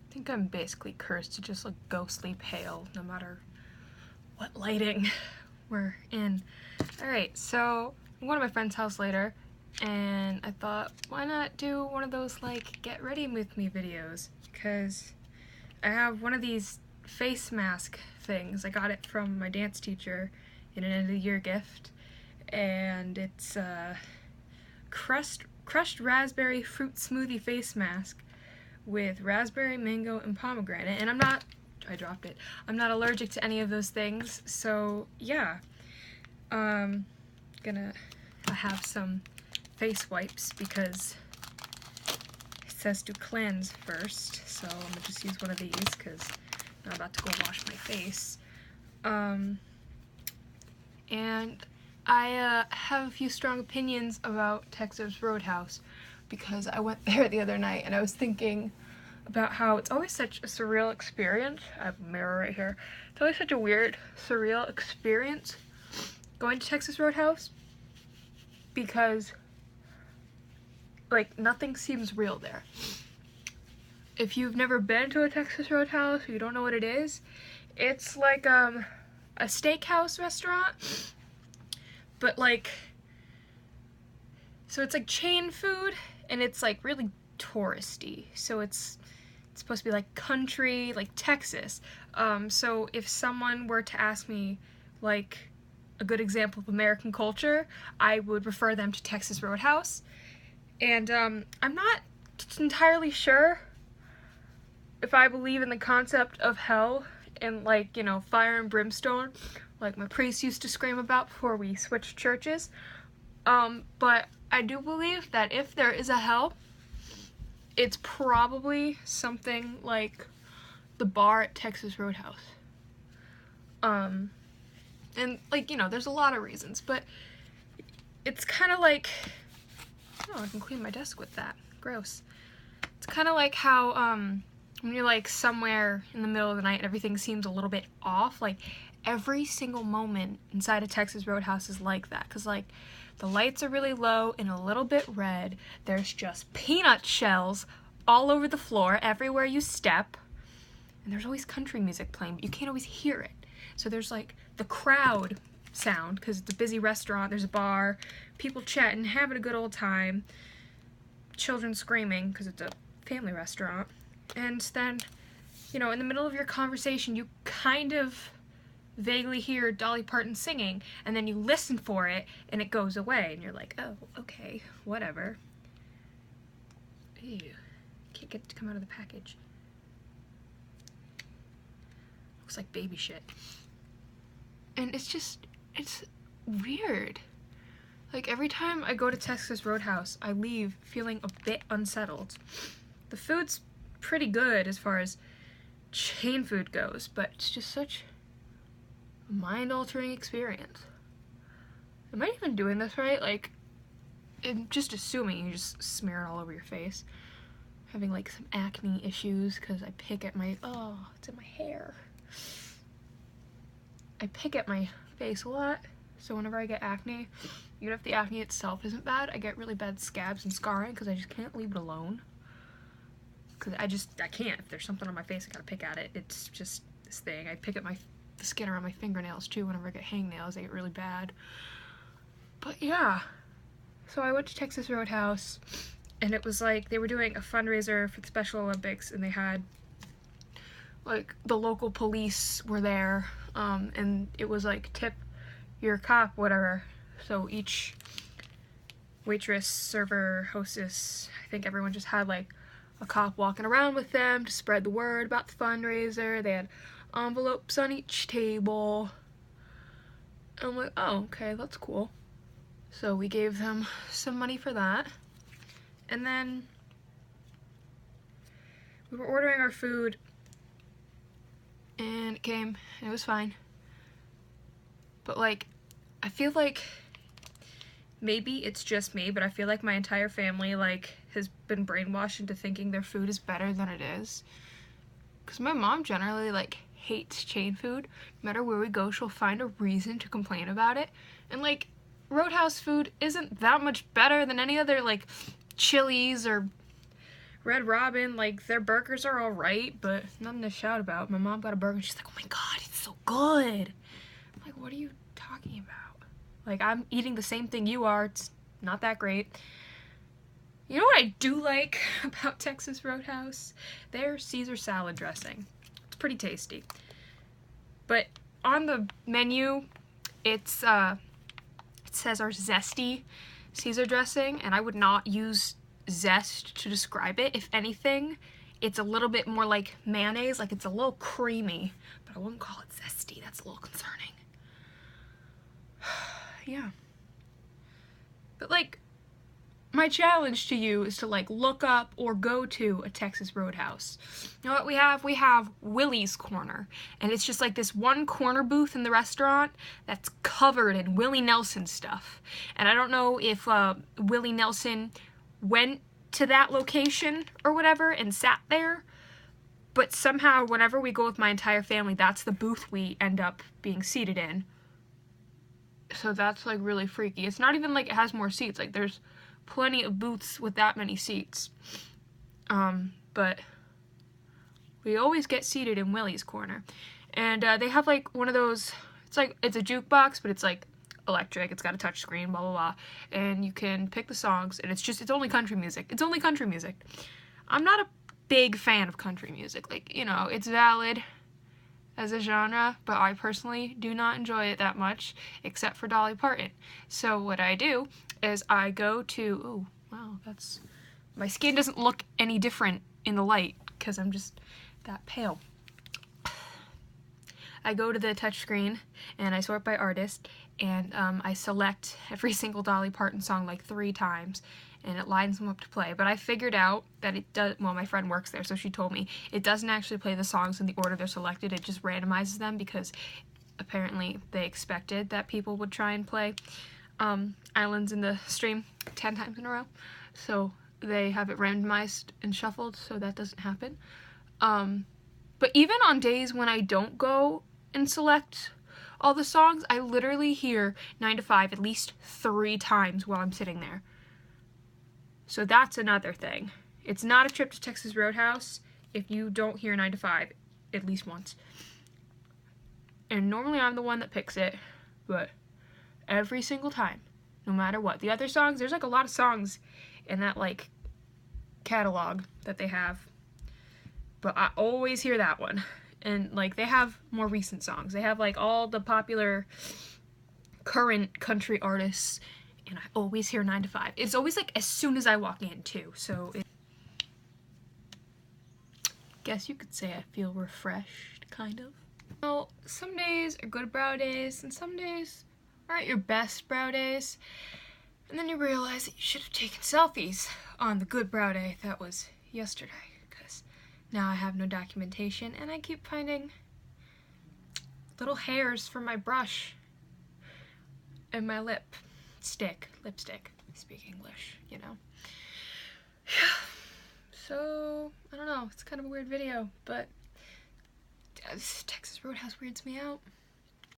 I think I'm basically cursed to just look ghostly pale no matter what lighting we're in. Alright, so I'm going to my friend's house later, and I thought, why not do one of those, like, get ready with me videos? Because I have one of these face mask things. I got it from my dance teacher in an end-of-the-year gift, and it's a crushed raspberry fruit smoothie face mask with raspberry, mango, and pomegranate, and I dropped it. I'm not allergic to any of those things, so yeah. I have some face wipes because it says to cleanse first, so I'm gonna just use one of these because I'm about to go wash my face. And I have a few strong opinions about Texas Roadhouse because I went there the other night and I was thinking about how it's always such a surreal experience. I have a mirror right here. It's always such a weird, surreal experience going to Texas Roadhouse because, like, nothing seems real there. If you've never been to a Texas Roadhouse or you don't know what it is, it's like a steakhouse restaurant, but like, so it's like chain food and it's like really touristy. So it's supposed to be like country, like Texas. So if someone were to ask me like a good example of American culture, I would refer them to Texas Roadhouse. And I'm not entirely sure if I believe in the concept of hell and, like, you know, fire and brimstone, like my priest used to scream about before we switched churches. But I do believe that if there is a hell, it's probably something like the bar at Texas Roadhouse. And, like, you know, there's a lot of reasons, but it's kind of like, oh, I can clean my desk with that. Gross. It's kind of like how, when you're, like, somewhere in the middle of the night and everything seems a little bit off, like, every single moment inside of Texas Roadhouse is like that, because, like, the lights are really low and a little bit red. There's just peanut shells all over the floor, everywhere you step, and there's always country music playing, but you can't always hear it. So there's, like, the crowd sound, because it's a busy restaurant, there's a bar, people chatting, having a good old time, children screaming, because it's a family restaurant, and then, you know, in the middle of your conversation, you kind of vaguely hear Dolly Parton singing, and then you listen for it, and it goes away, and you're like, oh, okay, whatever. Ew, can't get it to come out of the package. Looks like baby shit. And it's weird. Like, every time I go to Texas Roadhouse, I leave feeling a bit unsettled. The food's pretty good as far as chain food goes, but it's just such a mind-altering experience. Am I even doing this right? Like, I'm just assuming you just smear it all over your face. Having, like, some acne issues because I pick at my, oh, it's in my hair. I pick at my face a lot, so whenever I get acne, even if the acne itself isn't bad, I get really bad scabs and scarring because I just can't leave it alone. Because I can't. If there's something on my face, I gotta pick at it. It's just this thing. I pick at the skin around my fingernails too whenever I get hangnails. They get really bad. But yeah, so I went to Texas Roadhouse, and it was like they were doing a fundraiser for the Special Olympics, and they had, like, the local police were there, and it was like tip your cop, whatever. So each waitress, server, hostess, I think everyone just had like a cop walking around with them to spread the word about the fundraiser. They had envelopes on each table. And I'm like, oh, okay, that's cool. So we gave them some money for that. And then we were ordering our food, and it came, and it was fine. But, like, I feel like maybe it's just me, but I feel like my entire family, like, has been brainwashed into thinking their food is better than it is. Because my mom generally, like, hates chain food. No matter where we go, she'll find a reason to complain about it. And, like, Roadhouse food isn't that much better than any other, like, Chili's or Red Robin, like, their burgers are alright, but nothing to shout about. My mom got a burger and she's like, oh my god, it's so good. I'm like, what are you talking about? Like, I'm eating the same thing you are. It's not that great. You know what I do like about Texas Roadhouse? Their Caesar salad dressing. It's pretty tasty. But on the menu, it says our zesty Caesar dressing, and I would not use zest to describe it. If anything, it's a little bit more like mayonnaise, like it's a little creamy, but I wouldn't call it zesty. That's a little concerning. Yeah. But like, my challenge to you is to like look up or go to a Texas Roadhouse. You know what we have? We have Willie's Corner, and it's just like this one corner booth in the restaurant that's covered in Willie Nelson stuff. And I don't know if Willie Nelson went to that location or whatever and sat there, but somehow whenever we go with my entire family, that's the booth we end up being seated in. So that's like really freaky. It's not even like it has more seats. Like there's plenty of booths with that many seats. But we always get seated in Willie's Corner. And they have like one of those, it's a jukebox, but it's like electric. It's got a touch screen, blah, blah, blah. And you can pick the songs, and it's only country music. It's only country music. I'm not a big fan of country music. Like, you know, it's valid as a genre, but I personally do not enjoy it that much, except for Dolly Parton. So what I do is I go to, oh, wow, my skin doesn't look any different in the light, because I'm just that pale. I go to the touchscreen, and I sort by artist, and I select every single Dolly Parton song like 3 times, and it lines them up to play. But I figured out that it does, well, my friend works there, so she told me, it doesn't actually play the songs in the order they're selected, it just randomizes them, because apparently they expected that people would try and play Islands in the Stream 10 times in a row, so they have it randomized and shuffled, so that doesn't happen. But even on days when I don't go and select all the songs, I literally hear 9 to 5 at least 3 times while I'm sitting there. So that's another thing. It's not a trip to Texas Roadhouse if you don't hear 9 to 5 at least once. And normally I'm the one that picks it, but every single time, no matter what. The other songs, there's like a lot of songs in that like catalog that they have, but I always hear that one. And like they have more recent songs. They have like all the popular current country artists, and I always hear 9 to 5. It's always like as soon as I walk in too, so guess you could say I feel refreshed, kind of. Well, some days are good brow days, and some days aren't your best brow days. And then you realize that you should have taken selfies on the good brow day that was yesterday, because now I have no documentation, and I keep finding little hairs from my brush and my lipstick, speak English, you know. So, I don't know, it's kind of a weird video, but Texas Roadhouse weirds me out.